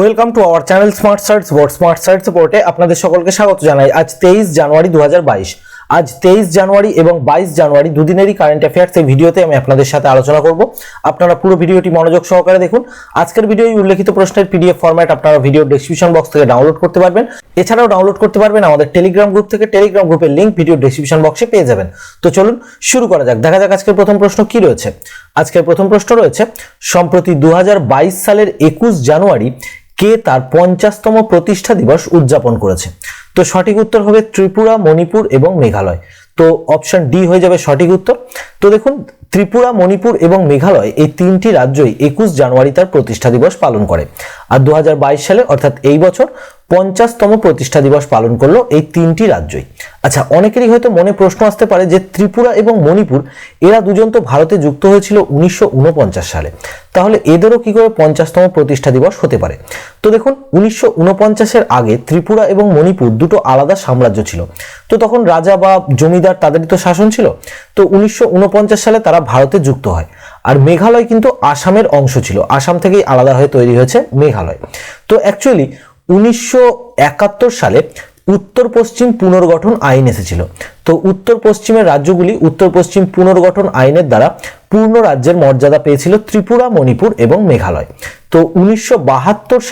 Welcome to our channel smart search board. Smart search বোর্ডে আপনাদের সকলকে স্বাগত জানাই। আজ 23 জানুয়ারি 2022। আজ 23 জানুয়ারি এবং 22 জানুয়ারি দুদিনেরই কারেন্ট অ্যাফেয়ার্স এই ভিডিওতে আমি আপনাদের সাথে আলোচনা করব। আপনারা পুরো ভিডিওটি মনোযোগ সহকারে দেখুন। আজকের ভিডিওয় উল্লেখিত প্রশ্নের পিডিএফ ফরম্যাট আপনারা ভিডিও ডেসক্রিপশন বক্স থেকে ডাউনলোড করতে পারবেন। এছাড়াও ডাউনলোড করতে পারবেন আমাদের টেলিগ্রাম গ্রুপ থেকে। টেলিগ্রাম গ্রুপের লিংক ভিডিও ডেসক্রিপশন বক্সে পেয়ে যাবেন। তো চলুন শুরু করা যাক। দেখা যাক আজকের প্রথম প্রশ্ন কি রয়েছে। আজকের প্রথম প্রশ্ন রয়েছে, সম্প্রতি 2022 সালের 21 জানুয়ারি কে তার 50তম প্রতিষ্ঠা দিবস উদযাপন করেছে? তো সঠিক উত্তর হবে ত্রিপুরা, মণিপুর এবং মেঘালয়। তো অপশন ডি হয়ে যাবে সঠিক উত্তর। তো দেখুন, ত্রিপুরা, মণিপুর এবং মেঘালয় এই তিনটি রাজ্যই 21 জানুয়ারি তার প্রতিষ্ঠা দিবস পালন করে। আর 2022 সালে অর্থাৎ এই বছর 50তম প্রতিষ্ঠা দিবস পালন করলো এই তিনটি রাজ্যই। আচ্ছা, অনেকেরই হয়তো মনে প্রশ্ন আসতে পারে যে ত্রিপুরা এবং মণিপুর এরা দুজন তো ভারতে যুক্ত হয়েছিল 1949 সালে, তাহলে এদেরও কি করে 50তম প্রতিষ্ঠা দিবস হতে পারে? তো দেখুন, 1949-এর আগে ত্রিপুরা এবং মণিপুর দুটো আলাদা সাম্রাজ্য ছিল। তো তখন রাজা বা জমিদার তাদেরই তো শাসন ছিল। তো 1949 সালে তারা ভারতে যুক্ত হয়। আর মেঘালয় কিন্তু আসামের অংশ ছিল, আসাম থেকেই আলাদা হয়ে তৈরি হয়েছে মেঘালয়। তো অ্যাকচুয়ালি 1971 সালে উত্তর পশ্চিম পুনর্গঠন আইন এসেছিল। তো উত্তর পশ্চিমের রাজ্যগুলি উত্তর পশ্চিম পুনর্গঠন আইনের দ্বারা পূর্ণ রাজ্যের মর্যাদা পেয়েছিল ত্রিপুরা, মণিপুর এবং মেঘালয়। তো 1972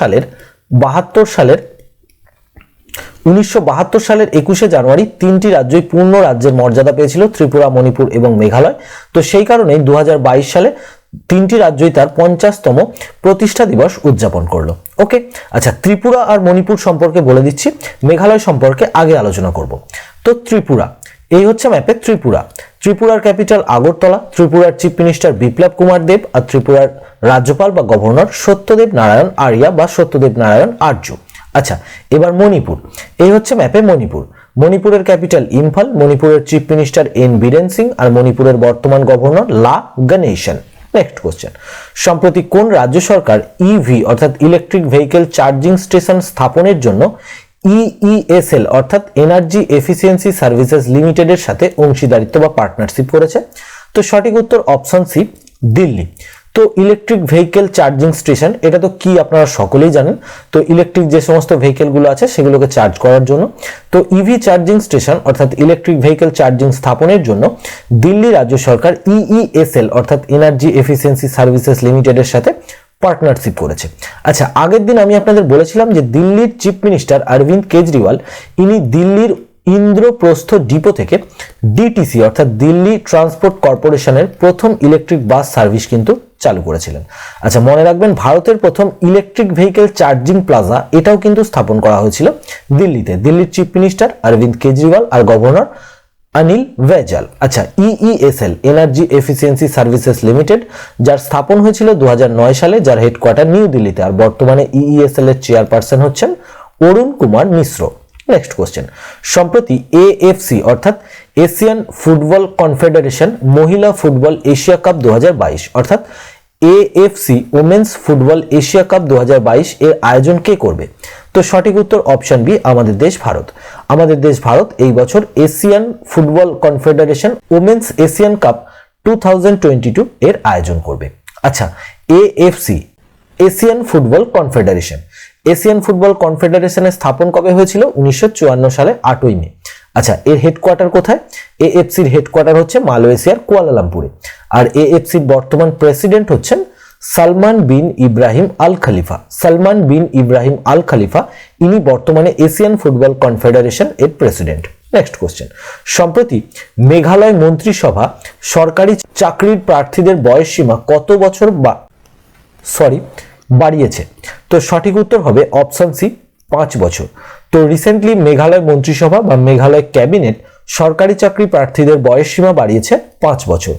সালের 21শে জানুয়ারি তিনটি রাজ্যই পূর্ণ রাজ্যের মর্যাদা পেয়েছিল, ত্রিপুরা, মণিপুর এবং মেঘালয়। তো সেই কারণেই 2022 সালে তিনটি রাজ্যই তার 50তম প্রতিষ্ঠা দিবস উদযাপন করলো। ওকে, আচ্ছা, ত্রিপুরা আর মণিপুর সম্পর্কে বলে দিচ্ছি, মেঘালয় সম্পর্কে আগে আলোচনা করব। তো ত্রিপুরা, এই হচ্ছে ম্যাপে ত্রিপুরা। ত্রিপুরার ক্যাপিটাল আগরতলা। ত্রিপুরার চিফ মিনিস্টার বিপ্লব কুমার দেব। আর ত্রিপুরার রাজ্যপাল বা গভর্নর সত্যদেব নারায়ণ আর্যা বা সত্যদেব নারায়ণ আর্য। আচ্ছা, এবার মণিপুর, এই হচ্ছে ম্যাপে মণিপুর। মণিপুরের ক্যাপিটাল ইম্ফল। মণিপুরের chief minister N Biren Singh. আর মণিপুরের বর্তমান গভর্নর লা গণেশন। নেক্সট কোশ্চেন, সম্প্রতি কোন রাজ্য সরকার ইভি অর্থাৎ ইলেকট্রিক ভেহিকেল চার্জিং স্টেশন স্থাপনের জন্য ইইএসএল অর্থাৎ এনার্জি এফিসিয়েন্সি সার্ভিসেস লিমিটেডের সাথে অংশীদারিত্ব বা পার্টনারশিপ করেছে? তো সঠিক উত্তর অপশন সি, দিল্লি। তো ইলেকট্রিক ভেহিকেল চার্জিং স্টেশন, এটা তো কি আপনারা সকলেই জানেন। তো ইলেকট্রিক যে সমস্ত ভেহিকেলগুলো আছে সেগুলোকে চার্জ করার জন্য। তো ইভি চার্জিং স্টেশন অর্থাৎ ইলেকট্রিক ভেহিকেল চার্জিং স্থাপনের জন্য দিল্লি রাজ্য সরকার ইইএসএল অর্থাৎ এনার্জি এফিসিয়েন্সি সার্ভিসেস লিমিটেডের সাথে পার্টনারশিপ করেছে। আচ্ছা, আগের দিন আমি আপনাদের বলেছিলাম যে দিল্লির চিফ মিনিস্টার অরবিন্দ কেজরিওয়াল ইনি দিল্লির ইন্দ্রপ্রস্থ ডিপো থেকে ডিটিসি অর্থাৎ দিল্লি ট্রান্সপোর্ট কর্পোরেশনের প্রথম ইলেকট্রিক বাস সার্ভিস কিন্তু চালু করেছিলেন। আচ্ছা, মনে রাখবেন, ভারতের প্রথম ইলেকট্রিক ভেহিকেল চার্জিং প্লাজা এটাও কিন্তু স্থাপন করা হয়েছিল দিল্লিতে। দিল্লির চিফ মিনিস্টার অরবিন্দ কেজরিওয়াল আর গভর্নর অনিল বেইজাল। আচ্ছা, ইইএসএল এনার্জি এফিসিয়েন্সি সার্ভিসেস লিমিটেড, যার স্থাপন হয়েছিল 2009 সালে, যার হেডকোয়ার্টার নিউ দিল্লিতে। আর বর্তমানে ইইএসএল এর চেয়ারপারসন হচ্ছেন অরুণ কুমার মিশ্র। নেক্সট কোশ্চেন, সম্প্রতি এএফসি অর্থাৎ এশিয়ান ফুটবল কনফেডারেশন মহিলা ফুটবল এশিয়া কাপ 2022 অর্থাৎ AFC women's football Asia cup 2022 এর আয়োজন কে করবে? তো সঠিক উত্তর অপশন বি, আমাদের দেশ ভারত। আমাদের দেশ ভারত এই বছর Asian football confederation women's Asian cup 2022 এর আয়োজন করবে। আচ্ছা, AFC Asian football confederation, Asian football কনফেডারেশনের স্থাপন কবে হয়েছিল? 1954 সালে 8ই মে। আচ্ছা, এর হেডকোয়ার্টার কোথায়? এএফসির হেডকোয়ার্টার হচ্ছে মালয়েশিয়ার কুয়ালালামপুরে। আর এএফসির বর্তমান প্রেসিডেন্ট হচ্ছেন সালমান বিন ইব্রাহিম আল খলিফা। সালমান বিন ইব্রাহিম আল খলিফা ইনি বর্তমানে এশিয়ান ফুটবল কনফেডারেশন এর প্রেসিডেন্ট। নেক্সট কোশ্চেন, সম্প্রতি মেঘালয় মন্ত্রিসভা সরকারি চাকরির প্রার্থীদের বয়স সীমা কত বছর বাড়িয়েছে? তো সঠিক উত্তর হবে অপশন সি, 5 বছর। তো রিসেন্টলি মেঘালয় মন্ত্রিসভা বা মেঘালয় ক্যাবিনেট সরকারি চাকরি প্রার্থীদের বয়স সীমা বাড়িয়েছে 5 বছর।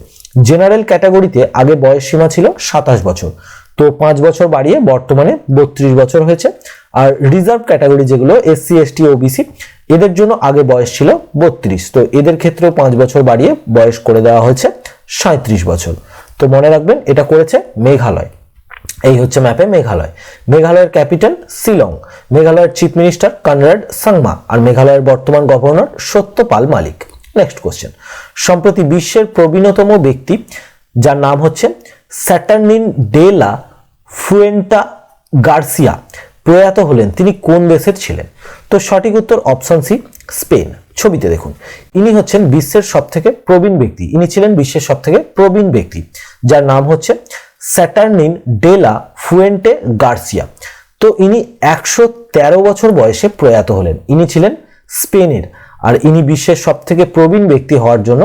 জেনারেল ক্যাটাগরিতে আগে বয়স সীমা ছিল 27 বছর, তো 5 বছর বাড়িয়ে বর্তমানে 32 বছর হয়েছে। আর রিজার্ভ ক্যাটাগরি যেগুলো এসসি, এসটি, ওবিসি, এদের জন্য আগে বয়স ছিল 32, তো এদের ক্ষেত্রেও 5 বছর বাড়িয়ে বয়স করে দেওয়া হয়েছে 37 বছর। তো মনে রাখবেন, এটা করেছে মেঘালয়। এই হচ্ছে ম্যাপে মেঘালয়। মেঘালয়ের ক্যাপিটাল শিলং। মেঘালয়ের চিফ মিনিস্টার কনরাড সাংমা। আর মেঘালয়ের বর্তমান গভর্নর সত্যপাল মালিক। নেক্সট কোশ্চেন, সম্প্রতি বিশ্বের প্রবীণতম ব্যক্তি যার নাম হচ্ছে স্যাটার্নিন ডে লা ফুয়েন্টা গার্সিয়া প্রয়াত হলেন তিনি কোন দেশের ছিলেন? তো সঠিক উত্তর অপশন সি, স্পেন। ছবিতে দেখুন, ইনি হচ্ছেন বিশ্বের সবথেকে প্রবীণ ব্যক্তি। ইনি ছিলেন বিশ্বের সবথেকে প্রবীণ ব্যক্তি, যার নাম হচ্ছে স্যাটার্নিন ডে লা ফুয়েন্টে গার্সিয়া। তো ইনি 113 বছর বয়সে প্রয়াত হলেন। ইনি ছিলেন স্পেনের, আর ইনি বিশ্বের সবথেকে প্রবীণ ব্যক্তি হওয়ার জন্য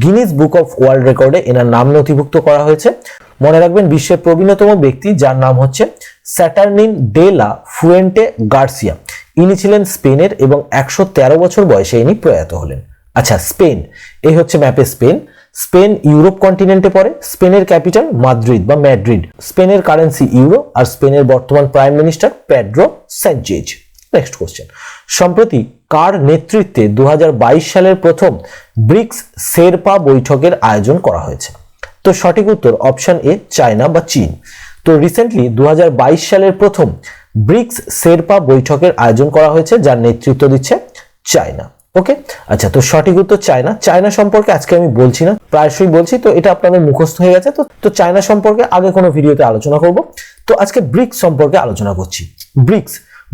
গিনিস বুক অফ ওয়ার্ল্ড রেকর্ডে এনার নাম নথিভুক্ত করা হয়েছে। মনে রাখবেন, বিশ্বের প্রবীণতম ব্যক্তি যার নাম হচ্ছে স্যাটার্নিন ডে লা ফুয়েন্টে গার্সিয়া। ইনি ছিলেন স্পেনের এবং 113 বছর বয়সে ইনি প্রয়াত হলেন। আচ্ছা, স্পেন, এই হচ্ছে ম্যাপে স্পেন। স্পেন ইউরোপ কন্টিনেন্টে পড়ে। স্পেনের ক্যাপিটাল মাদ্রিদ বা ম্যাড্রিড। স্পেনের কারেন্সি ইউরো, আর স্পেনের বর্তমান prime minister Pedro Sanchez. Next question, সম্প্রতি কার নেতৃত্বে 2022 সালের প্রথম ব্রিক্স শেরপা বৈঠকের আয়োজন করা হয়েছে? তো সঠিক উত্তর অপশন এ, চায়না বা চীন। তো রিসেন্টলি 2022 সালের প্রথম ব্রিক্স শেরপা বৈঠকের আয়োজন করা হয়েছে, যার নেতৃত্ব দিচ্ছে চায়না। ওকে, আচ্ছা, তো সঠিক উত্তর চায়না। চায়না সম্পর্কে আজকে আমি বলছি না, প্রায়শই বলছি, তো এটা আপনাদের মুখস্থ হয়ে গেছে। তো চায়না সম্পর্কে আগে কোনো ভিডিওতে আলোচনা করব। তো আজকে ব্রিক্স সম্পর্কে আলোচনা করছি।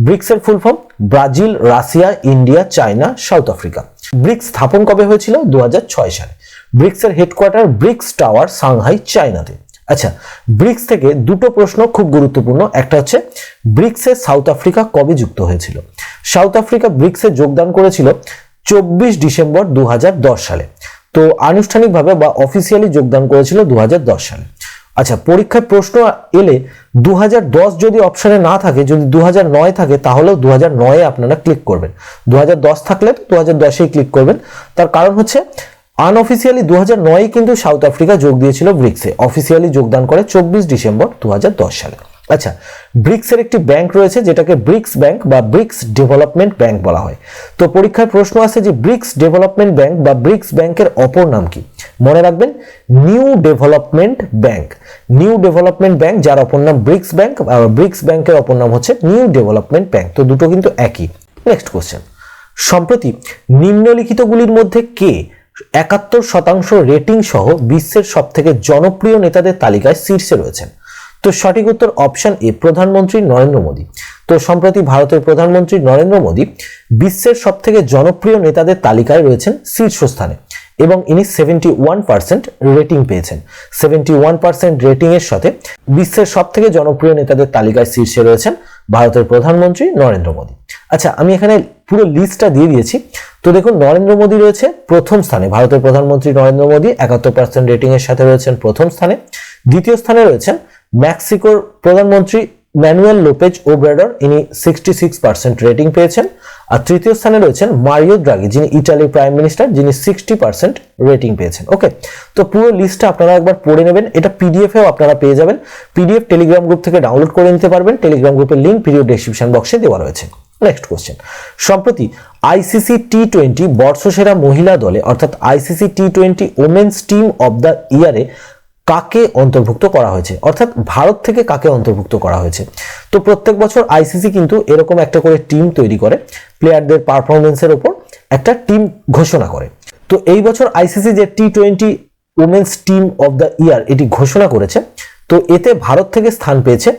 ব্রিক্সের full form Brazil, Russia, India, China, South Africa. BRICS স্থাপন কবে হয়েছিল? 2006 সালে। ব্রিক্সের হেডকোয়ার্টার ব্রিক্স টাওয়ার, সাংহাই, চায়নাতে। আচ্ছা, ব্রিক্স থেকে দুটো প্রশ্ন খুব গুরুত্বপূর্ণ। একটা হচ্ছে, ব্রিক্সে সাউথ আফ্রিকা কবে যুক্ত হয়েছিল? সাউথ আফ্রিকা ব্রিক্সে যোগদান করেছিল 24 ডিসেম্বর 2010 সালে। তো আনুষ্ঠানিকভাবে বা অফিসিয়ালি যোগদান করেছিল 2010 সালে। আচ্ছা, পরীক্ষায় প্রশ্ন এলে 2010 যদি অপশনে না থাকে, যদি 2009 থাকে, তাহলেও 2009 আপনারা ক্লিক করবেন। 2010 থাকলে 2010 ক্লিক করবেন। তার কারণ হচ্ছে, আনঅফিসিয়ালি 2009 কিন্তু সাউথ আফ্রিকা যোগ দিয়েছিল ব্রিক্সে। অফিসিয়ালি যোগদান করে 24 ডিসেম্বর 2010 সালে। আচ্ছা, ব্রিক্সের একটি ব্যাংক রয়েছে যেটাকে ব্রিক্স ব্যাংক বা ব্রিক্স ডেভেলপমেন্ট ব্যাংক বলা হয়। তো পরীক্ষায় প্রশ্ন আসে যে ব্রিক্স ডেভেলপমেন্ট ব্যাংক বা ব্রিক্স ব্যাংকের অপর নাম কি? মনে রাখবেন, new development bank. New development bank, যার অপর নাম ব্রিক্স ব্যাংক, আর ব্রিক্স ব্যাংকের অপর নাম হচ্ছে নিউ ডেভেলপমেন্ট ব্যাংক। তো দুটো কিন্তু একই। নেক্সট কোশ্চেন, সম্প্রতি নিম্নলিখিতগুলির মধ্যে কে 71% রেটিং সহ বিশ্বের সবথেকে জনপ্রিয় নেতাদের তালিকায় শীর্ষে রয়েছেন? তো সঠিক উত্তর অপশন এ, প্রধানমন্ত্রী নরেন্দ্র মোদী। তো সম্প্রতি ভারতের প্রধানমন্ত্রী নরেন্দ্র মোদী বিশ্বের সবথেকে জনপ্রিয় নেতাদের তালিকায় রয়েছেন শীর্ষস্থানে, এবং ইনি 71% রেটিং পেয়েছেন। 71% রেটিং এর সাথে বিশ্বের সবথেকে জনপ্রিয় নেতাদের তালিকায় শীর্ষে রয়েছেন ভারতের প্রধানমন্ত্রী নরেন্দ্র মোদী। আচ্ছা, আমি এখানে পুরো লিস্টটা দিয়ে দিয়েছি। তো দেখুন, নরেন্দ্র মোদী রয়েছে প্রথম স্থানে। ভারতের প্রধানমন্ত্রী নরেন্দ্র মোদী 71% রেটিং এর সাথে রয়েছেন প্রথম স্থানে। দ্বিতীয় স্থানে রয়েছেন মেক্সিকোর প্রধানমন্ত্রী ম্যানুয়েল লোপেজ ওব্রাডর, ইনি 66% রেটিং পেয়েছেন। আর তৃতীয় স্থানে রয়েছেন মারিও দ্রাগি, যিনি ইটালির প্রাইম মিনিস্টার, যিনি 60% রেটিং পেয়েছেন। ওকে, তো পুরো লিস্টটা আপনারা একবার পড়ে নেবেন। এটা পিডিএফেও আপনারা পেয়ে যাবেন। পিডিএফ টেলিগ্রাম গ্রুপ থেকে ডাউনলোড করে নিতে পারবেন। টেলিগ্রাম গ্রুপের লিঙ্ক ভিডিও ডেসক্রিপশন বক্সে দেওয়া রয়েছে। নেক্সট কোশ্চেন, সম্প্রতি আইসিসি টি20 বর্ষসেরা মহিলা দলে, অর্থাৎ ICC T20 women's team of the ইয়ারে কাকে অন্তর্ভুক্ত করা হয়েছে? অর্থাৎ ভারত থেকে কাকে অন্তর্ভুক্ত করা হয়েছে? তো প্রত্যেক বছর আইসিসি কিন্তু এরকম একটা করে টিম তৈরি করে, প্লেয়ারদের পারফরমেন্সের উপর একটা টিম ঘোষণা করে। তো এই বছর আইসিসি যে T20 women's team of the year এটি ঘোষণা করেছে, তো এতে ভারত থেকে স্থান পেয়েছে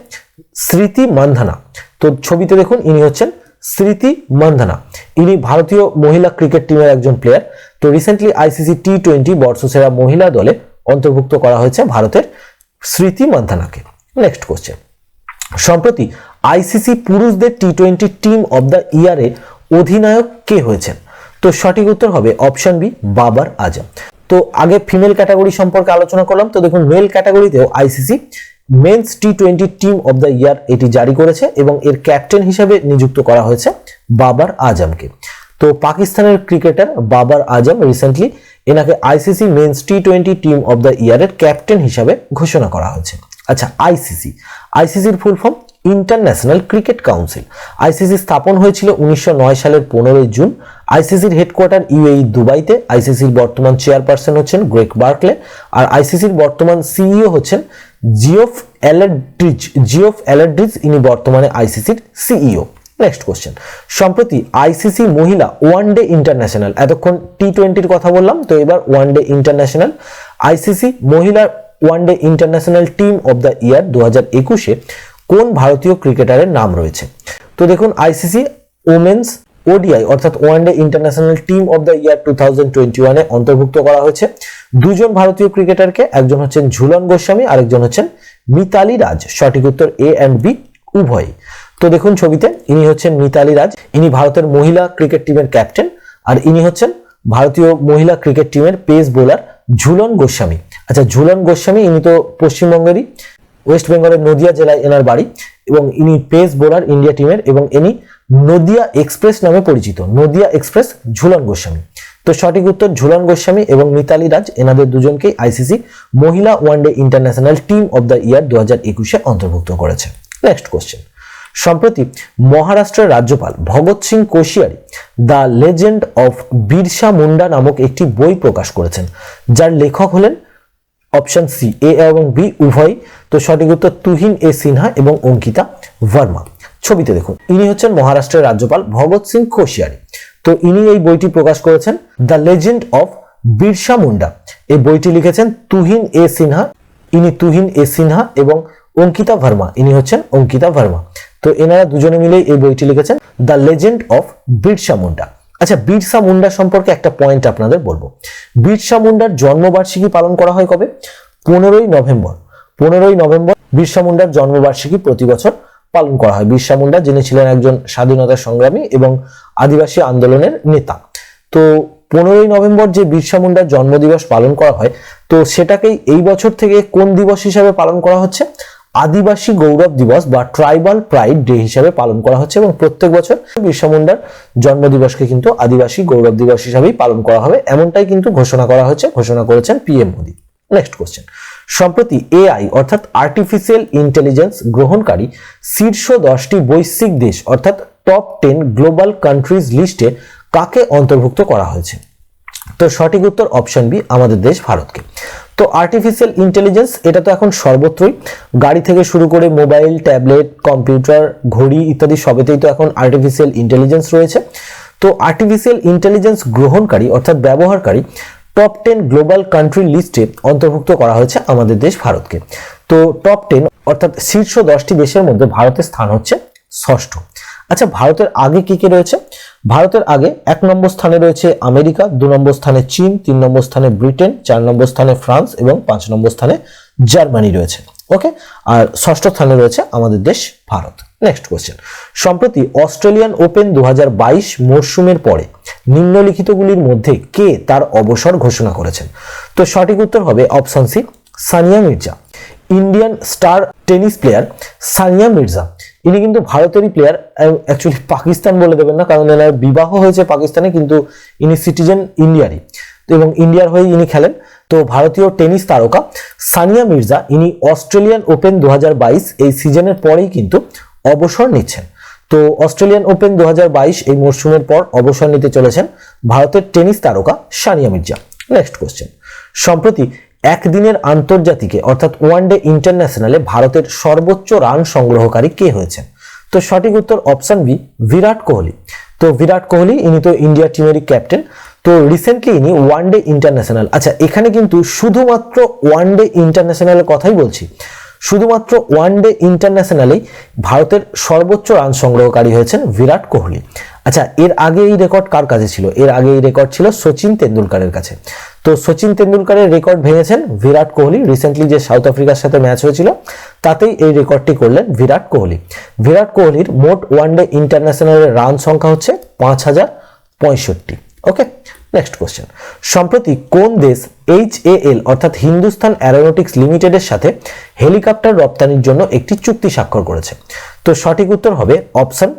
স্মৃতি মান্ধানা। তো ছবিতে দেখুন, ইনি হচ্ছেন স্মৃতি মান্ধানা। ইনি ভারতীয় মহিলা ক্রিকেট টিমের একজন প্লেয়ার। তো রিসেন্টলি আইসিসি টি20 বর্ষসেরা মহিলা দলে অন্তর্ভুক্ত করা হয়েছে ভারতের স্মৃতি মান্ধানাকে। নেক্সট কোশ্চেন, সম্প্রতি আইসিসি পুরুষদের টি20 টিম অব দ্য ইয়ারে অধিনায়ক কে হয়েছেন? তো সঠিক উত্তর হবে অপশন বি, বাবার আজম। তো আগে ফিমেল ক্যাটাগরি সম্পর্কে আলোচনা করলাম। তো দেখুন, মেল ক্যাটাগরিতেও ICC men's T20 team of the year এটি জারি করেছে এবং এর ক্যাপ্টেন হিসেবে নিযুক্ত করা হয়েছে বাবার আজমকে। তো পাকিস্তানের ক্রিকেটার বাবার আজম রিসেন্টলি এনাকে ICC men's T20 team of the ইয়ারের ক্যাপ্টেন হিসাবে ঘোষণা করা হয়েছে। আচ্ছা, আইসিসির full form International Cricket Council. ICC স্থাপন হয়েছিল 1909 সালের 15 জুন। আইসিসির হেডকোয়ার্টার ইউএই দুবাইতে। আইসিসির বর্তমান চেয়ারপারসন হচ্ছেন গ্রেগ বার্কলে, আর আইসিসির বর্তমান সিইও হচ্ছেন জিওফ এলাড্রিজ, ইনি বর্তমানে আইসিসির সিইও। নেক্সট কোশ্চেন, সম্প্রতি আইসিসি মহিলা ওয়ানডে ইন্টারন্যাশনাল, এতক্ষণ টি20-র কথা বললাম, তো এবার ওয়ানডে ইন্টারন্যাশনাল, আইসিসি মহিলা one day international team of the year 2021-এ কোন ভারতীয় ক্রিকেটারের নাম রয়েছে? তো দেখুন, আইসিসি ওমেন্স ওডিআই অর্থাৎ one day international team of the year 2021 এ অন্তর্ভুক্ত করা হয়েছে দুজন ভারতীয় ক্রিকেটারকে। একজন হচ্ছেন ঝুলন গোস্বামী, আরেকজন হচ্ছেন মিতালি রাজ। সঠিক উত্তর এ অ্যান্ড বি উভয়। তো দেখুন ছবিতে, ইনি হচ্ছেন মিতালি রাজ, ইনি ভারতের মহিলা ক্রিকেট টিমের ক্যাপ্টেন, আর ইনি হচ্ছেন ভারতীয় মহিলা ক্রিকেট টিমের পেস বোলার ঝুলন গোস্বামী। আচ্ছা, ঝুলন গোস্বামী ইনি তো পশ্চিমবঙ্গেরই, ওয়েস্ট বেঙ্গলের নদিয়া জেলায় এনার বাড়ি, এবং ইনি পেস বোলার ইন্ডিয়া টিমের, এবং ইনি নদিয়া এক্সপ্রেস নামে পরিচিত। নদিয়া এক্সপ্রেস ঝুলন গোস্বামী। তো সঠিক উত্তর ঝুলন গোস্বামী এবং মিতালি রাজ, এনাদের দুজনকেই আইসিসি মহিলা one day international team of the year 2021 অন্তর্ভুক্ত করেছে। নেক্সট কোশ্চেন, সম্প্রতি মহারাষ্ট্রের রাজ্যপাল Bhagat Singh Koshyari the legend of Birsa Munda নামক একটি বই প্রকাশ করেছেন, যার লেখক হলেন অপশন সি এ এবং বি উভয়। তো সঠিক উত্তর তুহিন এ সিনহা এবং অঙ্কিতা ভার্মা। ছবিতে দেখুন, ইনি হচ্ছেন মহারাষ্ট্রের রাজ্যপাল ভগৎ সিং কোশিয়ারি। তো ইনি এই বইটি প্রকাশ করেছেন, the legend of Birsa Munda. এই বইটি লিখেছেন তুহিন এ সিনহা, ইনি তুহিন এ সিনহা, এবং অঙ্কিতা ভার্মা, ইনি হচ্ছেন অঙ্কিতা ভার্মা। তো এনারা দুজনে মিলে এই বইটি লিখেছেন, the legend of Birsa Munda. আচ্ছা, বিরসা মুন্ডা সম্পর্কে একটা পয়েন্ট আপনাদের বলবো। বিরসা মুন্ডার জন্মবার্ষিকী পালন করা হয় কবে? 15ই নভেম্বর। 15ই নভেম্বর বিরসা মুন্ডার জন্মবার্ষিকী প্রতি বছর পালন করা হয়। বিরসা মুন্ডা যিনি ছিলেন একজন স্বাধীনতা সংগ্রামী এবং আদিবাসী আন্দোলনের নেতা। তো 15ই নভেম্বর যে বিরসা মুন্ডার জন্মদিবস পালন করা হয়, তো সেটাকেই এই বছর থেকে কোন দিবস হিসাবে পালন করা হচ্ছে? আদিবাসী গৌরব দিবস বা ট্রাইবাল প্রাইড ডে হিসাবে পালন করা হচ্ছে, এবং প্রত্যেক বছর বিরসা মুন্ডার জন্মদিবসকে কিন্তু আদিবাসী গৌরব দিবস হিসাবেই পালন করা হবে, এমনটাই কিন্তু ঘোষণা করা হয়েছে, ঘোষণা করেছেন পিএম মোদি। নেক্সট কোশ্চেন, সম্প্রতি এআই অর্থাৎ আর্টিফিশিয়াল ইন্টেলিজেন্স গ্রহণকারী শীর্ষ 10টি বৈশ্বিক দেশ অর্থাৎ টপ 10 গ্লোবাল কান্ট্রিজ লিস্টে কাকে অন্তর্ভুক্ত করা হয়েছে? তো সঠিক উত্তর অপশন বি, আমাদের দেশ ভারতকে। তো আর্টিফিশিয়াল ইন্টেলিজেন্স এটা তো এখন সর্বত্রই, গাড়ি থেকে শুরু করে মোবাইল, ট্যাবলেট, কম্পিউটার, ঘড়ি ইত্যাদি সবেতেই তো এখন আর্টিফিশিয়াল ইন্টেলিজেন্স রয়েছে। তো আর্টিফিশিয়াল ইন্টেলিজেন্স গ্রহণকারী অর্থাৎ ব্যবহারকারী টপ 10 গ্লোবাল কান্ট্রি লিস্টে অন্তর্ভুক্ত করা হয়েছে আমাদের দেশ ভারতকে। তো টপ 10 অর্থাৎ শীর্ষ 10টি দেশের মধ্যে ভারতের স্থান হচ্ছে 6ষ্ঠ। আচ্ছা, ভারতের আগে কি কি রয়েছে? ভারতের আগে 1 নম্বর স্থানে রয়েছে আমেরিকা, 2 নম্বর স্থানে চীন, 3 নম্বর স্থানে ব্রিটেন, 4 নম্বর স্থানে ফ্রান্স এবং 5 নম্বর স্থানে জার্মানি রয়েছে। ওকে, আর 6ষ্ঠ স্থানে রয়েছে আমাদের দেশ ভারত। নেক্সট কোশ্চেন, সম্প্রতি অস্ট্রেলিয়ান ওপেন 2022 মরশুমের পরে নিম্নলিখিতগুলির মধ্যে কে তার অবসর ঘোষণা করেছেন? তো সঠিক উত্তর হবে option C, Sania Mirza. Indian star tennis player Sania Mirza, ইনি কিন্তু ভারতেরই প্লেয়ার, অ্যাকচুয়ালি পাকিস্তান বলে দেবেন না, কারণ এনার বিবাহ হয়েছে পাকিস্তানে, কিন্তু ইনি সিটিজেন ইন্ডিয়ারই, এবং ইন্ডিয়ার হয়ে ইনি খেলেন। তো ভারতীয় টেনিস তারকা সানিয়া মির্জা, ইনি অস্ট্রেলিয়ান ওপেন 2022 এই সিজনের পরেই কিন্তু অবসর নিচ্ছেন। তো অস্ট্রেলিয়ান ওপেন 2022 এই মরশুমের পর অবসর নিতে চলেছেন ভারতের টেনিস তারকা সানিয়া মির্জা। নেক্সট কোশ্চেন, সম্প্রতি একদিনের আন্তর্জাতিকে অর্থাৎ ওয়ানডে ইন্টারন্যাশনালে ভারতের সর্বোচ্চ রান সংগ্রহকারী কে হয়েছেন? তো সঠিক উত্তর অপশন বি, বিরাট কোহলি। তো বিরাট কোহলি ইনি তো ইন্ডিয়া টিমেরই ক্যাপ্টেন। তো রিসেন্টলি ইনি ওয়ানডে ইন্টারন্যাশনাল, আচ্ছা এখানে কিন্তু শুধুমাত্র ওয়ানডে ইন্টারন্যাশনালের কথাই বলছি, শুধুমাত্র ওয়ানডে ইন্টারন্যাশনালেই ভারতের সর্বোচ্চ রান সংগ্রহকারী হয়েছেন বিরাট কোহলি। আচ্ছা, এর আগে এই রেকর্ড কার কাছে ছিল? এর আগে এই রেকর্ড ছিল সচিন তেন্ডুলকারের কাছে। তো সচিন তেন্ডুলকারের রেকর্ড ভেঙেছেন বিরাট কোহলি। রিসেন্টলি যে সাউথ আফ্রিকার সাথে ম্যাচ হয়েছিল তাতেই এই রেকর্ডটি করলেন বিরাট কোহলি। বিরাট কোহলির মোট ওয়ানডে ইন্টারন্যাশনালের রান সংখ্যা হচ্ছে 5065। ওকে, নেক্সট কোশ্চেন, সম্প্রতি কোন দেশ HAL অর্থাৎ হিন্দুস্তান অ্যারোনটিক্স লিমিটেডের সাথে হেলিকপ্টার রপ্তানির জন্য একটি চুক্তি স্বাক্ষর করেছে? তো সঠিক উত্তর হবে অপশন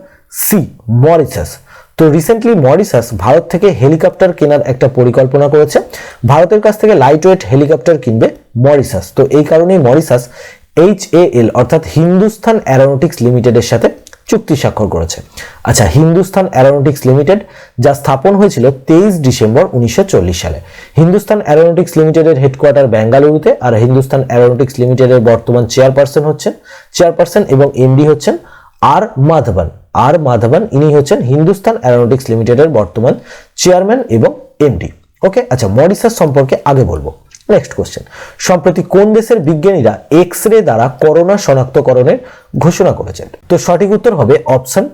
সি, মরিশাস। তো রিসেন্টলি মরিশাস ভারত থেকে হেলিকপ্টার কেনার একটা পরিকল্পনা করেছে, ভারতের কাছ থেকে লাইট ওয়েট হেলিকপ্টার কিনবে মরিশাস। তো এই কারণেই মরিশাস HAL অর্থাৎ হিন্দুস্তান অ্যারোনটিক্স লিমিটেডের সাথে চুক্তি স্বাক্ষর করেছে। আচ্ছা, হিন্দুস্তান অ্যারোনটিক্স লিমিটেড যা স্থাপন হয়েছিল 23 ডিসেম্বর 1940 সালে। হিন্দুস্তান অ্যারোনটিক্স লিমিটেডের হেডকোয়ার্টার বেঙ্গালুরুতে, আর হিন্দুস্তান অ্যারোনটিক্স লিমিটেডের বর্তমান চেয়ারপারসন এবং এমডি হচ্ছেন আর মাধবন। ইনি হচ্ছেন হিন্দুস্তান অ্যারোনটিক্স লিমিটেডের বর্তমান চেয়ারম্যান এবং এমডি। ওকে, আচ্ছা মরিশাস সম্পর্কে আগে বলবো। নেক্সট কোশ্চেন, সম্প্রতি কোন দেশের বিজ্ঞানীরা এক্স রে দ্বারা করোনা শনাক্তকরণের ঘোষণা করেছেন? তো সঠিক উত্তর হবে অপশন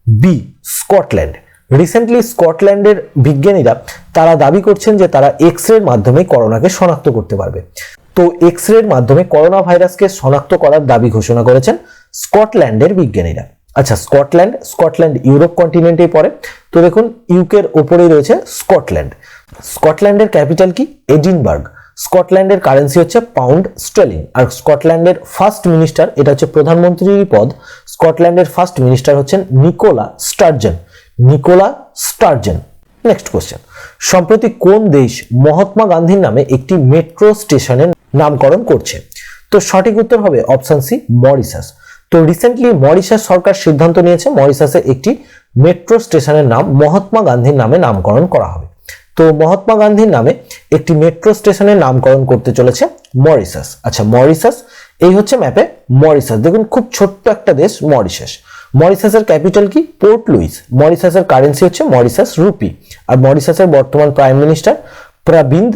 বি, স্কটল্যান্ড। রিসেন্টলি স্কটল্যান্ডের বিজ্ঞানীরা তারা দাবি করছেন যে তারা এক্স রের মাধ্যমে করোনাকে শনাক্ত করতে পারবে। তো এক্স রের মাধ্যমে করোনা ভাইরাসকে শনাক্ত করার দাবি ঘোষণা করেছেন স্কটল্যান্ডের বিজ্ঞানীরা। আচ্ছা, স্কটল্যান্ড ইউরোপ কন্টিনেন্টে পড়ে। তো দেখুন ইউকের ওপরেই রয়েছে স্কটল্যান্ড। স্কটল্যান্ডের ক্যাপিটাল কি? এডিনবার্গ। স্কটল্যান্ডের কারেন্সি হচ্ছে পাউন্ড স্টার্লিং। আর স্কটল্যান্ডের ফার্স্ট মিনিস্টার, এটা হচ্ছে প্রধানমন্ত্রীর পদ, স্কটল্যান্ডের ফার্স্ট মিনিস্টার হচ্ছেন নিকোলা স্টার্জেন। নেক্সট কোশ্চেন, সম্প্রতি কোন দেশ মহাত্মা গান্ধীর নামে একটি মেট্রো স্টেশনের নামকরণ করছে? তো সঠিক উত্তর হবে অপশন সি, মরিশাস। তো রিসেন্টলি মরিশাস সরকার সিদ্ধান্ত নিয়েছে মরিশাসে একটি মেট্রো স্টেশনের নাম মহাত্মা গান্ধীর নামে নামকরণ করা হবে। তো মহাত্মা গান্ধীর নামে একটি মেট্রো স্টেশনের নামকরণ করতে চলেছে মরিশাস। আচ্ছা, মরিশাস এই হচ্ছে ম্যাপে মরিশাস। দেখুন খুব ছোট্ট একটা দেশ মরিশাস। মরিশাসের ক্যাপিটাল কি? Port Louis. মরিশাসের কারেন্সি হচ্ছে মরিশাস রুপি। আর মরিশাসের বর্তমান প্রাইম মিনিস্টার প্রবিন্দ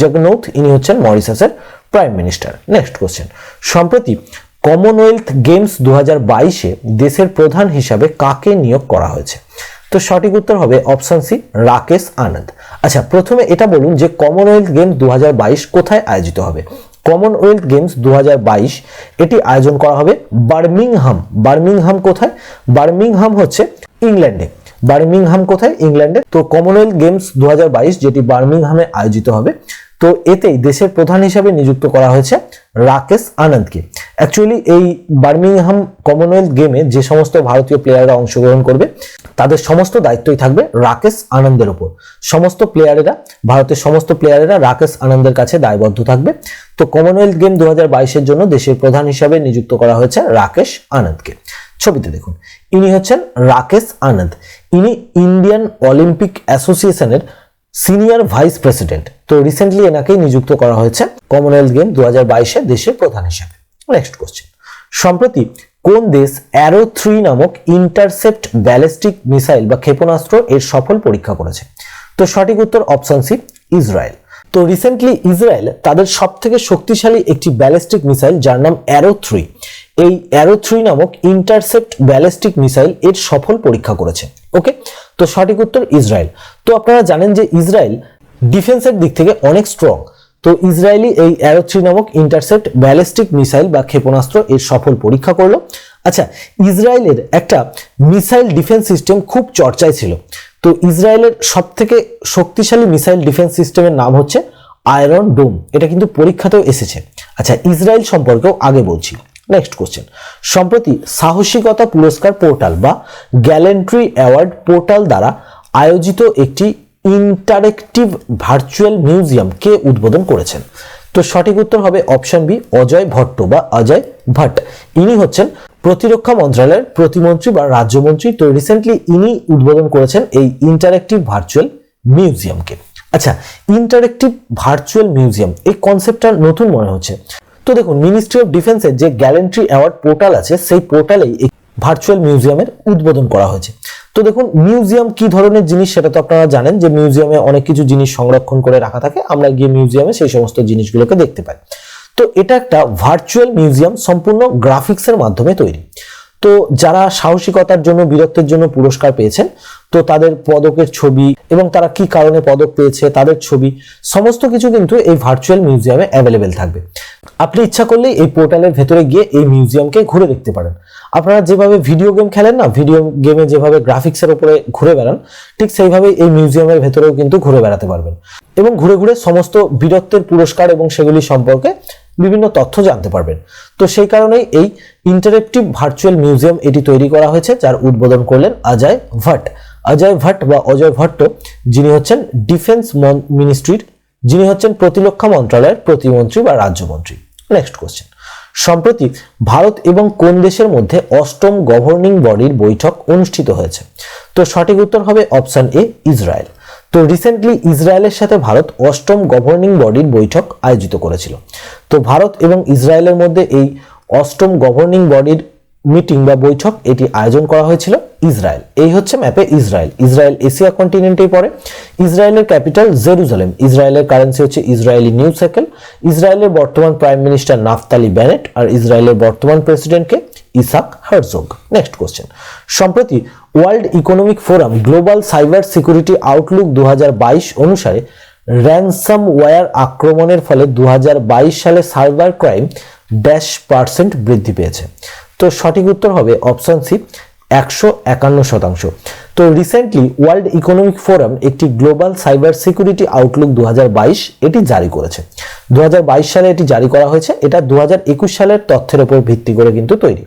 জগনৌথ, ইনি হচ্ছেন মরিশাসের প্রাইম মিনিস্টার। নেক্সট কোশ্চেন, সম্প্রতি কমনওয়েলথ গেমস 2022-এ দেশের প্রধান হিসাবে কাকে নিয়োগ করা হয়েছে? তো সঠিক উত্তর হবে অপশন সি, রাকেশ আনন্দ। আচ্ছা, প্রথমে এটা বলুন যে কমনওয়েলথ গেমস 2022 কোথায় আয়োজিত হবে? কমনওয়েলথ গেমস 2022 এটি আয়োজন করা হবে বার্মিংহাম কোথায়? বার্মিংহাম হচ্ছে ইংল্যান্ডে। কোথায়? ইংল্যান্ডে। তো কমনওয়েলথ গেমস 2022 যেটি বার্মিংহামে আয়োজিত হবে, তো এতেই দেশের প্রধান হিসাবে নিযুক্ত করা হয়েছে রাকেশ আনন্দকে। অ্যাকচুয়ালি এই বার্মিংহাম কমনওয়েলথ গেমে যে সমস্ত ভারতীয় প্লেয়াররা অংশগ্রহণ করবে তাদের সমস্ত দায়িত্বই থাকবে রাকেশ আনন্দের উপর। ভারতের সমস্ত প্লেয়ারেরা রাকেশ আনন্দের কাছে দায়বদ্ধ থাকবে। তো কমনওয়েলথ গেম 2022-এর জন্য দেশের প্রধান হিসাবে নিযুক্ত করা হয়েছে রাকেশ আনন্দকে। ছবিতে দেখুন, ইনি হচ্ছেন রাকেশ আনন্দ। ইনি ইন্ডিয়ান অলিম্পিক অ্যাসোসিয়েশনের সিনিয়র ভাইস প্রেসিডেন্ট। তো রিসেন্টলি এনাকেই নিযুক্ত করা হয়েছে কমনওয়েলথ গেম 2022-এ দেশের প্রধান হিসাবে। নেক্সট কোশ্চেন, সম্প্রতি কোন দেশ অ্যারো 3 নামক ইন্টারসেপ্ট ব্যালিস্টিক মিসাইল বা ক্ষেপণাস্ত্র এর সফল পরীক্ষা করেছে? তো সঠিক উত্তর অপশন সি, ইসরায়েল। তো রিসেন্টলি ইসরায়েল তাদের সবথেকে শক্তিশালী একটি ব্যালিস্টিক মিসাইল যার নাম অ্যারো 3, এই অ্যারো 3 নামক ইন্টারসেপ্ট ব্যালিস্টিক মিসাইল এর সফল পরীক্ষা করেছে। ওকে, তো সঠিক উত্তর ইসরায়েল। তো আপনারা জানেন যে ইসরায়েল ডিফেন্সের দিক থেকে অনেক স্ট্রং। তো ইসরায়েলি এই অ্যারো 3 নামক ইন্টারসেপ্ট ব্যালিস্টিক মিসাইল বা ক্ষেপণাস্ত্র এর সফল পরীক্ষা করলো। আচ্ছা, ইসরায়েলের একটা মিসাইল ডিফেন্স সিস্টেম খুব চর্চায় ছিল। তো ইসরায়েলের সবথেকে শক্তিশালী মিসাইল ডিফেন্স সিস্টেমের নাম হচ্ছে আয়রন ডোম। এটা কিন্তু পরীক্ষাতেও এসেছে। আচ্ছা, ইসরায়েল সম্পর্কেও আগে বলছি। নেক্সট কোশ্চেন, সম্প্রতি সাহসিকতা পুরস্কার পোর্টাল বা গ্যালেন্ট্রি অ্যাওয়ার্ড পোর্টাল দ্বারা আয়োজিত একটি ইন্টারেক্টিভ ভার্চুয়াল মিউজিয়াম কে উদ্বোধন করেছেন? তো সঠিক উত্তর হবে অপশন বি, অজয় ভট্ট। ইনি হচ্ছেন প্রতিরক্ষা মন্ত্রণালয়ের প্রতিমন্ত্রী বা রাজ্যমন্ত্রী। তো রিসেন্টলি ইনি উদ্বোধন করেছেন এই ইন্টারেক্টিভ ভার্চুয়াল মিউজিয়ামকে। আচ্ছা, ইন্টারেক্টিভ ভার্চুয়াল মিউজিয়াম এই কনসেপ্টটা নতুন মনে হচ্ছে। তো দেখুন, মিনিস্ট্রি অফ ডিফেন্সের যে গ্যালেন্ট্রি অ্যাওয়ার্ড পোর্টাল আছে সেই পোর্টালেই এই ভার্চুয়াল মিউজিয়ামের উদ্বোধন করা হয়েছে। তো দেখুন, মিউজিয়াম কি ধরনের জিনিস সেটা তো আপনারা জানেন যে মিউজিয়ামে অনেক কিছু জিনিস সংরক্ষণ করে রাখা থাকে। আমরা গিয়ে মিউজিয়ামে সেই সমস্ত জিনিসগুলোকে দেখতে পাই। তো এটা একটা ভার্চুয়াল মিউজিয়াম, সম্পূর্ণ গ্রাফিক্সের মাধ্যমে তৈরি। তো যারা সাহসিকতার জন্য, বীরত্বের জন্য পুরস্কার পেয়েছেন, তো তাদের পদকের ছবি এবং তারা কি কারণে পদক পেয়েছে তাদের ছবি সমস্ত কিছু কিন্তু এই ভার্চুয়াল মিউজিয়ামে অ্যাভেলেবেল থাকবে। আপনি ইচ্ছা করলেই এই পোর্টালের ভেতরে গিয়ে এই মিউজিয়ামকে ঘুরে দেখতে পারেন। আপনারা যেভাবে ভিডিও গেম খেলেন না, ভিডিও গেমে যেভাবে গ্রাফিক্সের উপরে ঘুরে বেড়ান, ঠিক সেইভাবেই এই মিউজিয়ামের ভেতরেও কিন্তু ঘুরে বেড়াতে পারবেন এবং ঘুরে ঘুরে সমস্ত বীরত্বের পুরস্কার এবং সেগুলি সম্পর্কে বিভিন্ন তথ্য জানতে পারবেন। তো সেই কারণেই এই ইন্টারেক্টিভ ভার্চুয়াল মিউজিয়াম এটি তৈরি করা হয়েছে, যার উদ্বোধন করলেন অজয় ভট্ট, যিনি হচ্ছেন ডিফেন্স মিনিস্ট্রির, যিনি হচ্ছেন প্রতিরক্ষা মন্ত্রণালয়ের প্রতিমন্ত্রী বা রাজ্যমন্ত্রী। নেক্সট কোশ্চেন, সম্প্রতি ভারত এবং কোন দেশের মধ্যে 8ম গভর্নিং বডির বৈঠক অনুষ্ঠিত হয়েছে? তো সঠিক উত্তর হবে অপশন এ, ইসরায়েল। তো রিসেন্টলি ইসরায়েলের সাথে ভারত 8ম গভর্নিং বডির বৈঠক আয়োজিত করেছিল। তো ভারত এবং ইসরায়েলের মধ্যে এই 8ম গভর্নিং বডির মিটিং বা বৈঠক এটি আয়োজন করা হয়েছিল ইসরায়েল। এই হচ্ছে ম্যাপে ইসরায়েল। ইসরায়েল এশিয়া কন্টিনেন্টেই পড়ে। ইসরায়েলের ক্যাপিটাল জেরুজালেম। ইসরায়েলের কারেন্সি হচ্ছে ইসরায়েলি নিউ সেকেল। ইসরায়েলের বর্তমান প্রাইম মিনিস্টার নাফতালি বেনেট, আর ইসরায়েলের বর্তমান প্রেসিডেন্টকে ইসাক হারজোগ। নেক্সট কোশ্চেন, সম্প্রতি world Economic forum global cyber security outlook 2022 অনুসারে র্যানসামওয়্যার আক্রমণের ফলে 2022 সালে সাইবার ক্রাইম -% বৃদ্ধি পেয়েছে। তো সঠিক উত্তর হবে অপশন সি 151%। তো রিসেন্টলি ওয়ার্ল্ড ইকোনমিক ফোরাম একটি গ্লোবাল সাইবার সিকিউরিটি আউটলুক 2022 এটি জারি করেছে। 2022 সালে এটি জারি করা হয়েছে। এটা 2021 সালের তথ্যের উপর ভিত্তি করে কিন্তু তৈরি।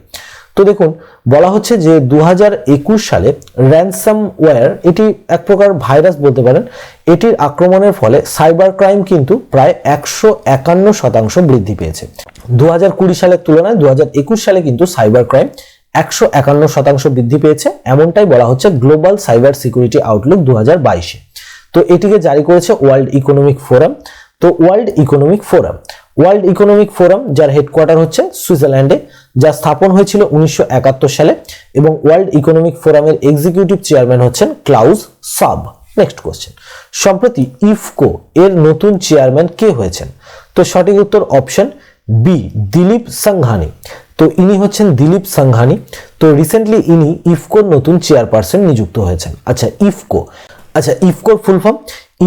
তো দেখুন, বলা হচ্ছে যে 2021 সালে র্যানসামওয়্যার, এটি এক প্রকার ভাইরাস বলতে পারেন, এটির আক্রমণের ফলে সাইবার ক্রাইম কিন্তু প্রায় 151% বৃদ্ধি পেয়েছে। 2020 সালের তুলনায় 2021 সালে কিন্তু সাইবার ক্রাইম 151% বৃদ্ধি পেয়েছে, এমনটাই বলা হচ্ছে গ্লোবাল সাইবার সিকিউরিটি আউটলুক 2022-এ। তো এটিকে জারি করেছে ওয়ার্ল্ড ইকোনমিক ফোরাম। তো ওয়ার্ল্ড ইকোনমিক ফোরাম যার হেডকোয়ার্টার হচ্ছে সুইজারল্যান্ডে, যা স্থাপন হয়েছিল 1971 সালে, এবং ওয়ার্ল্ড ইকোনমিক ফোরামের এক্সিকিউটিভ চেয়ারম্যান হচ্ছেন ক্লাউস সাব। নেক্সট কোশ্চেন, সম্প্রতি ইফকো এর নতুন চেয়ারম্যান কে হয়েছেন? তো সঠিক উত্তর অপশন বি, দিলীপ সাংঘানি। তো ইনি হচ্ছেন দিলীপ সাংঘানি। তো রিসেন্টলি ইনি ইফকোর নতুন চেয়ারপারসন নিযুক্ত হয়েছেন। ইফকোর full form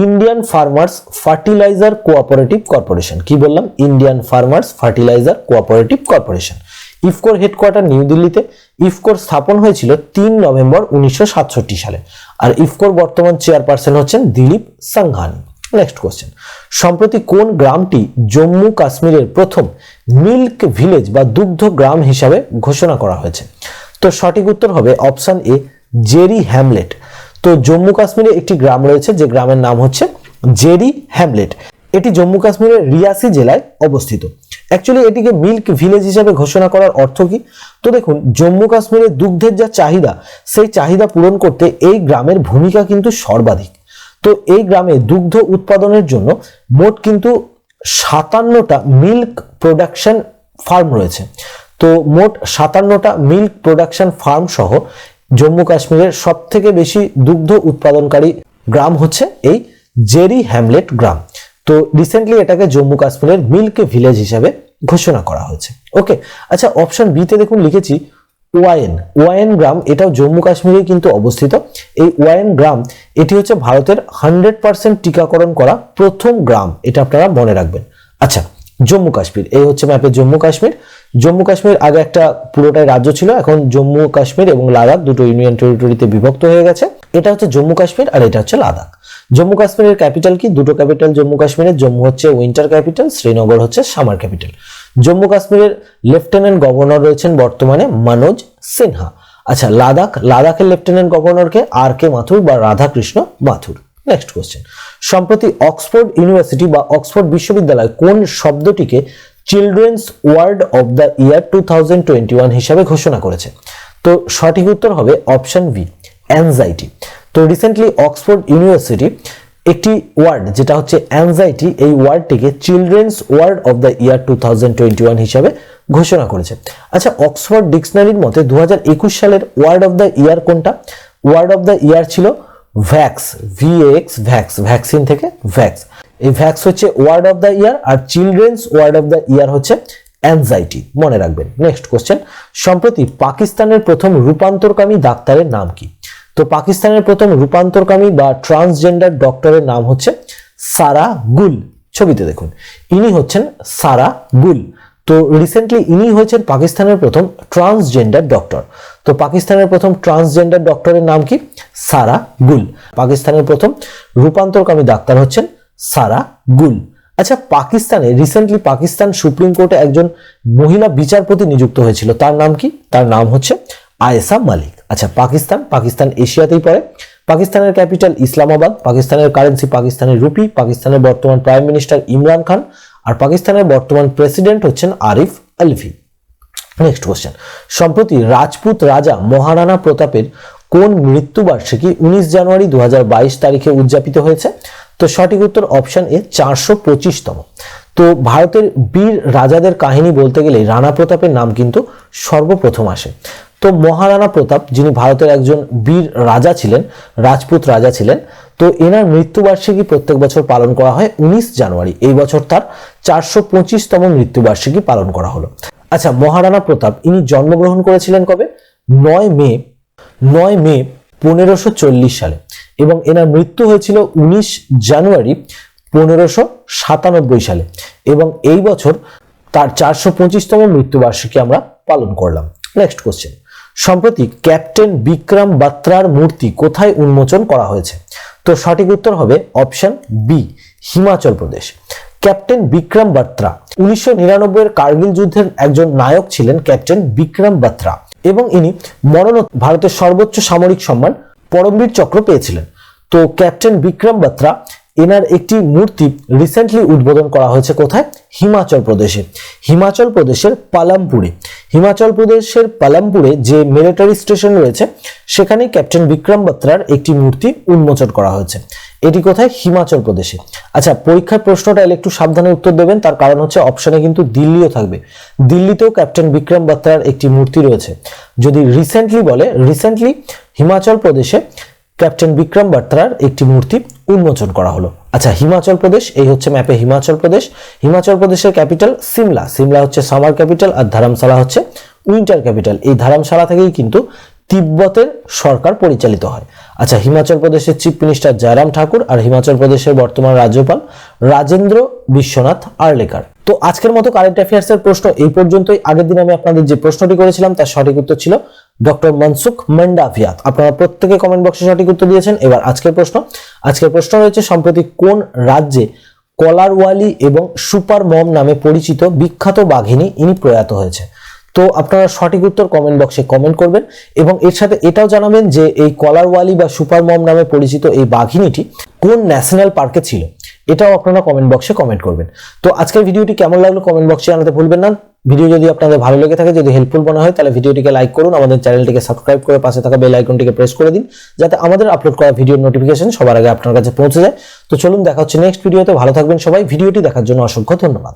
Indian Farmers Fertiliser Cooperative Corporation. কি বললাম? Indian Farmers Fertiliser Cooperative Corporation. ইফকোর হেডকোয়ার্টার নিউ দিল্লিতে। ইফকোর স্থাপন হয়েছিল 3 নভেম্বর 1967 সালে, আর ইফকোর বর্তমান চেয়ারপারসন হচ্ছেন দিলীপ সাংঘানি। নেক্সট কোশ্চেন, সম্প্রতি কোন গ্রামটি জম্মু কাশ্মীরের প্রথম মিল্ক ভিলেজ বা দুগ্ধ গ্রাম হিসাবে ঘোষণা করা হয়েছে? তো সঠিক উত্তর হবে অপশন এ, জেরি হ্যামলেট। তো জম্মু কাশ্মীরে একটি গ্রাম রয়েছে যে গ্রামের নাম হচ্ছে জেরি হ্যামলেট। এটি জম্মু কাশ্মীরের রিয়াসি জেলায় অবস্থিত। অ্যাকচুয়ালি এটিকে মিল্ক ভিলেজ হিসাবে ঘোষণা করার অর্থ কি? তো দেখুন, জম্মু কাশ্মীরের দুগ্ধের যা চাহিদা, সেই চাহিদা পূরণ করতে এই গ্রামের ভূমিকা কিন্তু সর্বাধিক। তো এই গ্রামে দুগ্ধ উৎপাদনের জন্য মোট কিন্তু 57টা মিল্ক প্রোডাকশন ফার্ম রয়েছে। তো মোট 57টা মিল্ক প্রোডাকশন ফার্ম সহ জম্মু কাশ্মীরের সব থেকে বেশি দুগ্ধ উৎপাদনকারী গ্রাম হচ্ছে এই জেরি হ্যামলেট গ্রাম। তো রিসেন্টলি এটাকে জম্মু কাশ্মীরের মিল্ক ভিলেজ হিসাবে ঘোষণা করা হয়েছে। ওকে, আচ্ছা, অপশন বিতে দেখুন লিখেছি ওয়াইন গ্রাম, এটাও জম্মু কাশ্মীরে কিন্তু অবস্থিত। এই ওয়াইন গ্রাম এটি হচ্ছে ভারতের 100% টিকাকরণ করা প্রথম গ্রাম, এটা আপনারা মনে রাখবেন। আচ্ছা, জম্মু কাশ্মীর, এই হচ্ছে ম্যাপে জম্মু কাশ্মীর। জম্মু কাশ্মীর আগে একটা পুরোটাই রাজ্য ছিল, এখন জম্মু কাশ্মীর এবং লাদাখ দুটো ইউনিয়ন টেরিটরিতে বিভক্ত হয়ে গেছে। এটা হচ্ছে জম্মু কাশ্মীর আর এটা হচ্ছে লাদাখ। জম্মু কাশ্মীরের ক্যাপিটাল কি? দুটো ক্যাপিটাল জম্মু কাশ্মীরের। জম্মু হচ্ছে উইন্টার ক্যাপিটাল, শ্রীনগর হচ্ছে সামার ক্যাপিটাল। জম্মু কাশ্মীরের লেফটেন্যান্ট গভর্নর রয়েছেন বর্তমানে মনোজ সিনহা। আচ্ছা, লাদাখের লেফটেন্যান্ট গভর্নরকে আর কে মাথুর বা রাধাকৃষ্ণ মাথুর। নেক্সট কোশ্চেন, সম্প্রতি অক্সফোর্ড ইউনিভার্সিটি বা অক্সফোর্ড বিশ্ববিদ্যালয় কোন শব্দটিকে children's word of the year 2021 হিসাবে ঘোষণা করেছে? তো সঠিক উত্তর হবে অপশন বি, অ্যাংজাইটি। তো রিসেন্টলি অক্সফোর্ড ইউনিভার্সিটি একটি ওয়ার্ড যেটা হচ্ছে অ্যাংজাইটি, এই ওয়ার্ডটিকে children's word of the year 2021 হিসাবে ঘোষণা করেছে। আচ্ছা, অক্সফোর্ড ডিকশনারির মতে 2021 সালের ওয়ার্ড অফ দ্য ইয়ার কোনটা? ওয়ার্ড অফ দ্য ইয়ার ছিল ভ্যাক্স, VAX, ভ্যাক্স, ভ্যাকসিন থেকে ভ্যাক্স। এই ভ্যাক্স হচ্ছে ওয়ার্ড অফ দ্য ইয়ার, আর children's word of the year হচ্ছে অ্যাংজাইটি, মনে রাখবেন। নেক্সট কোশ্চেন, সম্প্রতি পাকিস্তানের প্রথম রূপান্তরকামী ডাক্তারের নাম কি? তো পাকিস্তানের প্রথম রূপান্তরকামী বা ট্রান্সজেন্ডার ডক্টরের নাম হচ্ছে সারা গুল। ছবিতে দেখুন, ইনি হচ্ছেন সারা গুল। তো রিসেন্টলি ইনি হয়েছেন পাকিস্তানের প্রথম ট্রান্সজেন্ডার ডক্টর। তো পাকিস্তানের প্রথম ট্রান্সজেন্ডার ডক্টরের নাম কি? সারা গুল। পাকিস্তানের প্রথম রূপান্তরকামী ডাক্তার হচ্ছেন সারা গুল। আচ্ছা, পাকিস্তানে রিসেন্টলি পাকিস্তান সুপ্রিম কোর্টে একজন মহিলা বিচারপতি নিযুক্ত হয়েছিল, তার নাম কি? তার নাম হচ্ছে আয়েশা মালিক। আচ্ছা, পাকিস্তান এশিয়াতেই পড়ে। পাকিস্তানের ক্যাপিটাল ইসলামাবাদ। পাকিস্তানের কারেন্সি পাকিস্তানের রুপি। পাকিস্তানের বর্তমান প্রাইম মিনিস্টার ইমরান খান, আর পাকিস্তানের বর্তমান প্রেসিডেন্ট হচ্ছেন আরিফ আলভি। নেক্সট কোশ্চেন, সম্প্রতি রাজপুত রাজা মহারানা প্রতাপের কোন মৃত্যুবার্ষিকী 19 জানুয়ারি 2022 তারিখে উদযাপিত হয়েছে? তো সঠিক উত্তর অপশন এ, 425তম। তো ভারতের বীর রাজাদের কাহিনী বলতে গেলে রানা প্রতাপের নাম কিন্তু সর্বপ্রথম আসে। তো মহারানা প্রতাপ, যিনি ভারতের একজন বীর রাজা ছিলেন, রাজপুত রাজা ছিলেন, তো এনার মৃত্যুবার্ষিকী প্রত্যেক বছর পালন করা হয় 19 জানুয়ারি। এই বছর তার 425তম মৃত্যুবার্ষিকী পালন করা হলো। আচ্ছা, মহারানা প্রতাপ ইনি জন্মগ্রহণ করেছিলেন কবে? 9 মে 1540 সালে, এবং এনার মৃত্যু হয়েছিল 19 জানুয়ারি 1597 সালে, এবং এই বছর তার 425তম মৃত্যুবার্ষিকী আমরা পালন করলাম। নেক্সট কোশ্চেন, সম্প্রতি ক্যাপ্টেন বিক্রম বাত্রার মূর্তি কোথায় উন্মোচন করা হয়েছে? তো সঠিক উত্তর হবে option B, Himachal Pradesh. Captain Vikram বাত্রা 1999 এর কার্গিল যুদ্ধের একজন নায়ক ছিলেন ক্যাপ্টেন বিক্রম বাত্রা, এবং ইনি মরণোত্তর ভারতের সর্বোচ্চ সামরিক সম্মান পরমবীর চক্র পেয়েছিলেন। তো ক্যাপ্টেন বিক্রম বাত্রা এনার একটি মূর্তি রিসেন্টলি উদ্বোধন করা হয়েছে কোথায়? হিমাচল প্রদেশে, হিমাচল প্রদেশের পালামপুরে। হিমাচল প্রদেশের পালামপুরে যে মিলিটারি স্টেশন রয়েছে সেখানে ক্যাপ্টেন বিক্রম বাত্রার একটি মূর্তি উন্মোচন করা হয়েছে। এটি কোথায়? হিমাচল প্রদেশে। আচ্ছা, পরীক্ষার প্রশ্নটা এলে একটু সাবধানে উত্তর দেবেন, তার কারণ হচ্ছে অপশনে কিন্তু দিল্লিও থাকবে। দিল্লিতেও ক্যাপ্টেন বিক্রম বাত্রার একটি মূর্তি রয়েছে। যদি রিসেন্টলি বলে, রিসেন্টলি হিমাচল প্রদেশে ক্যাপ্টেন বিক্রম বাত্রার একটি মূর্তি উন্মোচন করা হলো। আচ্ছা, হিমাচল প্রদেশ, এই হচ্ছে ম্যাপে হিমাচল প্রদেশ। হিমাচল প্রদেশের ক্যাপিটাল সিমলা। সিমলা হচ্ছে সামার ক্যাপিটাল, আর ধর্মশালা হচ্ছে উইন্টার ক্যাপিটাল। এই ধর্মশালা থেকেই কিন্তু তিব্বতের সরকার পরিচালিত হয়। আচ্ছা, হিমাচল প্রদেশের চিফ মিনিস্টার জয়রাম ঠাকুর, আর হিমাচল প্রদেশের বর্তমান রাজ্যপাল রাজেন্দ্র বিশ্বনাথ আর্লেকার। তো আজকের মতো কারেন্ট অ্যাফেয়ার্সের প্রশ্ন এই পর্যন্তই। আগের দিন আমি আপনাদের যে প্রশ্নটি করেছিলাম তার সঠিক উত্তর ছিল ডক্টর মনসুখ মান্ডাভিয়া। আপনারা প্রত্যেকে কমেন্ট বক্সে সঠিক উত্তর দিয়েছেন। এবার আজকের প্রশ্ন রয়েছে, সম্প্রতি কোন রাজ্যে কলারওয়ালি এবং সুপার মম নামে পরিচিত বিখ্যাত বাঘিনী ইনি প্রয়াত হয়েছে? তো আপনারা সঠিক উত্তর কমেন্ট বক্সে কমেন্ট করবেন, এবং এর সাথে এটাও জানাবেন যে এই কলারওয়ালি বা সুপার মম নামে পরিচিত এই বাঘিনীটি কোন ন্যাশনাল পার্কে ছিল, এটাও আপনারা কমেন্ট বক্সে কমেন্ট করবেন। তো আজকের ভিডিওটি কেমন লাগলো কমেন্ট বক্সে জানাতে ভুলবেন না। ভিডিও যদি আপনাদের ভালো লেগে থাকে, যদি হেল্পফুল মনে হয়, তাহলে ভিডিওটিকে লাইক করুন, আমাদের চ্যানেলটিকে সাবস্ক্রাইব করে পাশে থাকা বেল আইকনটিকে প্রেস করে দিন, যাতে আমাদের আপলোড করা ভিডিওর নোটিফিকেশন সবার আগে আপনার কাছে পৌঁছে যায়। তো চলুন, দেখা হচ্ছে নেক্সট ভিডিওতে। ভালো থাকবেন সবাই। ভিডিওটি দেখার জন্য অসংখ্য ধন্যবাদ।